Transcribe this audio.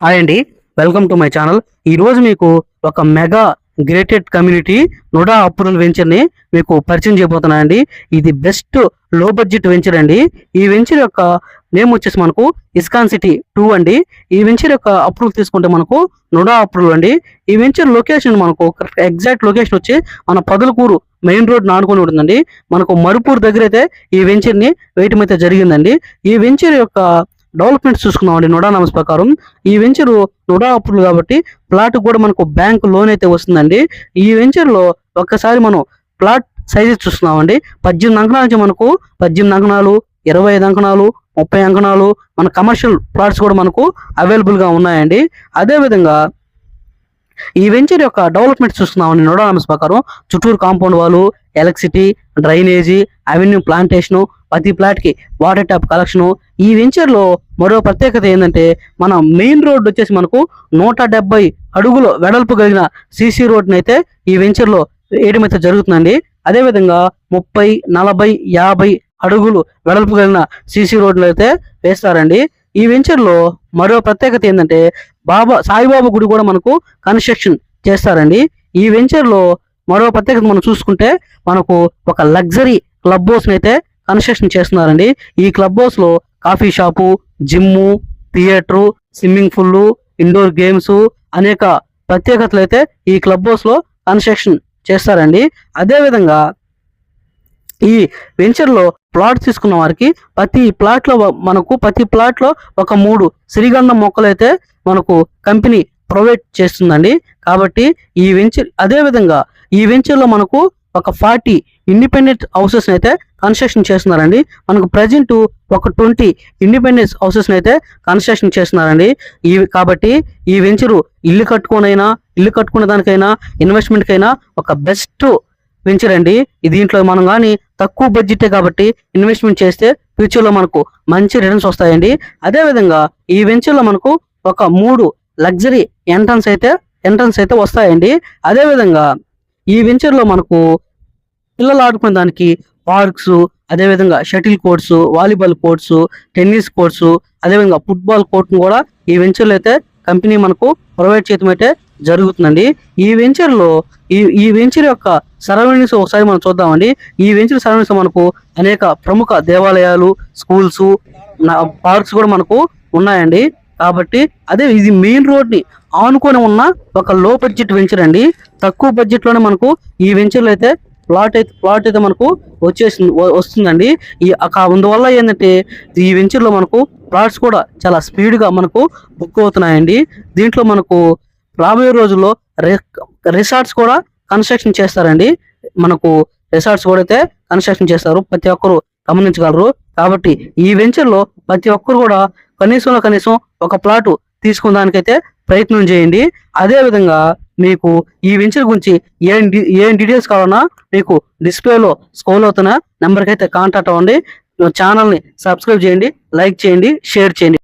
Hi అండి, welcome to my channel. ఈరోజు మీకు ఒక mega gated community NUDA approval వెంచర్ని మీకు పరిచయం చేయబోతున్నానండి. ఇది బెస్ట్ లో బడ్జెట్ వెంచర్ అండి. ఈ వెంచర్ యొక్క నేమ్ వచ్చేసి మనకు ఇస్కాన్ సిటీ 2 అండి. ఈ వెంచర్ యొక్క అప్రూవల్ తీసుకుంటే మనకు నుడా అప్రూవల్ అండి. ఈ వెంచర్ లొకేషన్ మనకు ఎగ్జాక్ట్ లొకేషన్ వచ్చి మన పదలకూరు మెయిన్ రోడ్ నానుకొని ఉంటుందండి. మనకు మరుపూర్ దగ్గర అయితే ఈ వెంచర్ని వేయటం అయితే జరిగిందండి. ఈ వెంచర్ యొక్క డెవలప్మెంట్స్ చూసుకున్నామండి. నుడా నామ్స్ ప్రకారం ఈ వెంచర్ నుడా అప్రూవల్ కాబట్టి ప్లాట్ కూడా మనకు బ్యాంక్ లోన్ అయితే వస్తుందండి. ఈ వెంచర్ లో ఒక్కసారి మనం ప్లాట్ సైజెస్ చూస్తున్నామండి. 18 అంకణాల నుంచి మనకు 18 అంకణాలు, 25 అంకణాలు, 30 అంకణాలు మన కమర్షియల్ ప్లాట్స్ కూడా మనకు అవైలబుల్ గా ఉన్నాయండి. అదే విధంగా ఈ వెంచర్ యొక్క డెవలప్మెంట్ చూస్తున్నామండి. నుడా నామ్స్ ప్రకారం చుట్టూరు కాంపౌండ్ వాళ్ళు, ఎలక్ట్రిసిటీ, డ్రైనేజీ, అవెన్యూ ప్లాంటేషను, ప్రతి ప్లాట్ కి వాటర్ ట్యాప్ కలెక్షను. ఈ వెంచర్ లో మరో ప్రత్యేకత ఏంటంటే మన మెయిన్ రోడ్ వచ్చేసి మనకు 170 అడుగుల వెడల్పు కలిగిన సిసి రోడ్ అయితే ఈ వెంచర్ లో వేయడం అయితే జరుగుతుందండి. అదే విధంగా 30, 40, 50 అడుగులు వెడల్పు కలిగిన సిసి రోడ్లు అయితే వేస్తారండి. ఈ వెంచర్ లో మరో ప్రత్యేకత ఏంటంటే సాయిబాబా గుడి కూడా మనకు కన్స్ట్రక్షన్ చేస్తారండి. ఈ వెంచర్ లో మరో ప్రత్యేకత మనం చూసుకుంటే మనకు ఒక లగ్జరీ క్లబ్ హౌస్ అయితే కన్స్ట్రక్షన్ చేస్తున్నారండి. ఈ క్లబ్ హౌస్ లో coffee shop, gym, theatre, swimming pool, indoor games అనేక ప్రత్యేకతలు అయితే ఈ క్లబ్ హౌస్ లో కన్స్ట్రక్షన్ చేస్తారండి. అదే విధంగా ఈ వెంచర్ లో ప్లాట్ తీసుకున్న వారికి ప్రతి ప్లాట్ లో ఒక 3 శ్రీగంధం మొక్కలు అయితే మనకు కంపెనీ ప్రొవైడ్ చేస్తుందండి. కాబట్టి ఈ వెంచర్ అదే విధంగా ఈ వెంచర్ లో మనకు ఒక 40 ఇండిపెండెంట్ హౌసెస్ అయితే కన్స్ట్రక్షన్ చేస్తున్నారండి. మనకు ప్రజెంట్ ఒక 20 ఇండిపెండెన్స్ హౌసెస్ అయితే కన్స్ట్రక్షన్ చేస్తున్నారండి. కాబట్టి ఈ వెంచరు ఇల్లు కట్టుకునే దానికైనా ఇన్వెస్ట్మెంట్ కైనా ఒక బెస్ట్ వెంచర్ అండి. దీంట్లో మనం కానీ తక్కువ బడ్జెటే కాబట్టి ఇన్వెస్ట్మెంట్ చేస్తే ఫ్యూచర్ లో మనకు మంచి రిటర్న్స్ వస్తాయండి. అదే విధంగా ఈ వెంచర్ లో మనకు ఒక 3 లగ్జరీ ఎంట్రన్స్ అయితే వస్తాయండి. అదే విధంగా ఈ వెంచర్ లో మనకు పిల్లలు ఆడుకునే దానికి పార్క్స్, అదేవిధంగా shuttle courts, volleyball courts, tennis courts, అదేవిధంగా ఫుట్బాల్ కోర్ట్ కూడా ఈ వెంచర్లో అయితే కంపెనీ మనకు ప్రొవైడ్ చేయడం అయితే జరుగుతుందండి. ఈ వెంచర్ లో ఈ వెంచర్ యొక్క సరౌండింగ్స్ ఒకసారి మనం చూద్దామండి. ఈ వెంచర్ సరౌండింగ్స్ మనకు అనేక ప్రముఖ దేవాలయాలు, స్కూల్స్, పార్క్స్ కూడా మనకు ఉన్నాయండి. కాబట్టి ఇది మెయిన్ రోడ్ ని ఆనుకొని ఉన్న ఒక లో బడ్జెట్ వెంచర్ అండి. తక్కువ బడ్జెట్ లోనే మనకు ఈ వెంచర్ లో అయితే ప్లాట్ అయితే మనకు వస్తుందండి. అందువల్ల ఏంటంటే ఈ వెంచర్ లో మనకు ప్లాట్స్ కూడా చాలా స్పీడ్ గా మనకు బుక్ అవుతున్నాయండి. దీంట్లో మనకు రాబోయే రోజుల్లో రిసార్ట్స్ కూడా కన్స్ట్రక్షన్ చేస్తారండి. మనకు రిసార్ట్స్ కూడా అయితే కన్స్ట్రక్షన్ చేస్తారు, ప్రతి ఒక్కరు గమనించగలరు. కాబట్టి ఈ వెంచర్ లో ప్రతి ఒక్కరు కూడా కనీసం ఒక ప్లాట్ తీసుకునేదానికైతే ప్రయత్నం చేయండి. అదే విధంగా మీకు ఈ వెంచర్ గురించి ఏం డీటెయిల్స్ కావాలన్నా మీకు డిస్ప్లేలో స్క్రోల్ అవుతున్న నెంబర్కి అయితే కాంటాక్ట్ అవ్వండి. ఛానల్ని సబ్స్క్రైబ్ చేయండి, లైక్ చేయండి, షేర్ చేయండి.